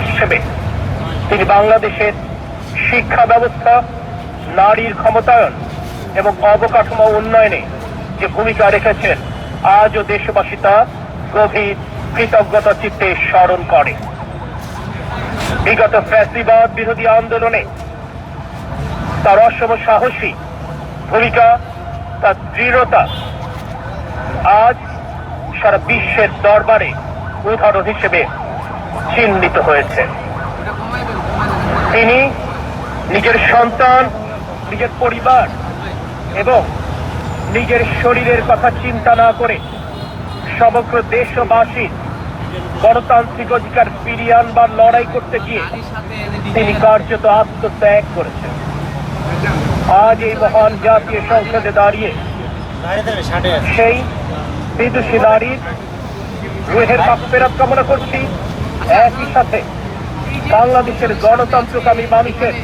হিসেবে তিনি বাংলাদেশের শিক্ষা ব্যবস্থা, নারীর ক্ষমতায়ন এবং অবকাঠামো উন্নয়নে যে ভূমিকা রেখেছেন, আজও দেশবাসী তা গভীর কৃতজ্ঞতা চিত্তে স্মরণ করে। বিগত ফ্যাসিবাদ বিরোধী আন্দোলনে তার অসম সাহসী ভূমিকা, তার দৃঢ়তা আজ সারা বিশ্বের দরবারে উদাহরণ হিসেবে চিহ্নিত হয়েছে। তিনি নিজের সন্তান, নিজের পরিবার এবং নিজের শরীরের কথা চিন্তা না করে সমগ্র দেশবাসীর গণতান্ত্রিক অধিকার ফিরিয়ে আনবার লড়াই করতে গিয়ে তিনি কার্যত আত্মত্যাগ করেছেন। আজ এই মহান জাতীয় সংসদে দাঁড়িয়ে সেই বিদুষী নারীর রুহের মাগফিরাত কামনা করছি। একই সাথে বাংলাদেশের গণতন্ত্রকামী মানুষের